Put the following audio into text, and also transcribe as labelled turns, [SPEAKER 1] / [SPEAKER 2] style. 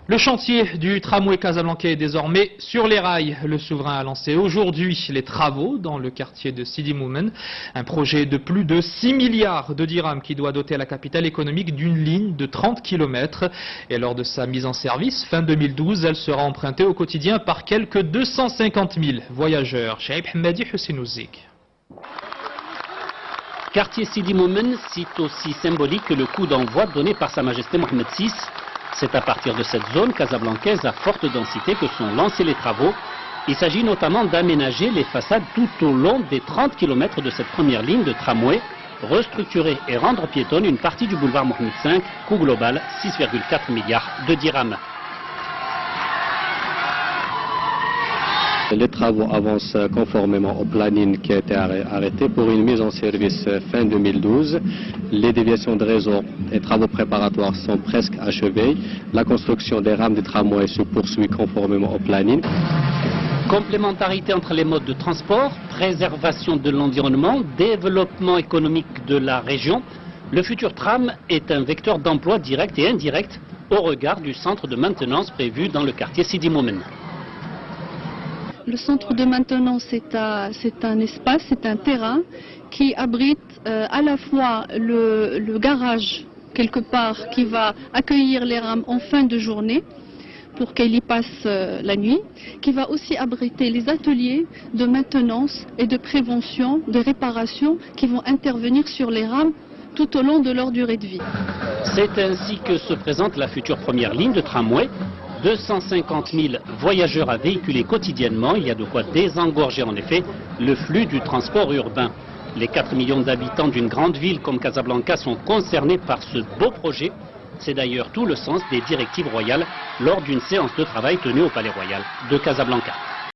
[SPEAKER 1] Le chantier du tramway casablancais est désormais sur les rails. Le souverain a lancé aujourd'hui les travaux dans le quartier de Sidi Moumen. Un projet de plus de 6 milliards de dirhams qui doit doter la capitale économique d'une ligne de 30 km. Et lors de sa mise en service, fin 2012, elle sera empruntée au quotidien par quelques 250 000 voyageurs. Chaïb Hamadi, Hussein Ouzik.
[SPEAKER 2] Quartier Sidi Moumen, site aussi symbolique que le coup d'envoi donné par Sa Majesté Mohamed VI. C'est à partir de cette zone casablancaise à forte densité que sont lancés les travaux. Il s'agit notamment d'aménager les façades tout au long des 30 km de cette première ligne de tramway, restructurer et rendre piétonne une partie du boulevard Mohamed V, coût global 6,4 milliards de dirhams.
[SPEAKER 3] Les travaux avancent conformément au planning qui a été arrêté pour une mise en service fin 2012. Les déviations de réseau et travaux préparatoires sont presque achevés. La construction des rames de tramway se poursuit conformément au planning.
[SPEAKER 2] Complémentarité entre les modes de transport, préservation de l'environnement, développement économique de la région. Le futur tram est un vecteur d'emploi direct et indirect au regard du centre de maintenance prévu dans le quartier Sidi Moumen.
[SPEAKER 4] Le centre de maintenance, c'est un espace, c'est un terrain qui abrite à la fois le garage, quelque part, qui va accueillir les rames en fin de journée pour qu'elles y passent la nuit, qui va aussi abriter les ateliers de maintenance et de prévention, de réparation qui vont intervenir sur les rames tout au long de leur durée de vie.
[SPEAKER 2] C'est ainsi que se présente la future première ligne de tramway. 250 000 voyageurs à véhiculer quotidiennement, il y a de quoi désengorger en effet le flux du transport urbain. Les 4 millions d'habitants d'une grande ville comme Casablanca sont concernés par ce beau projet. C'est d'ailleurs tout le sens des directives royales lors d'une séance de travail tenue au Palais Royal de Casablanca.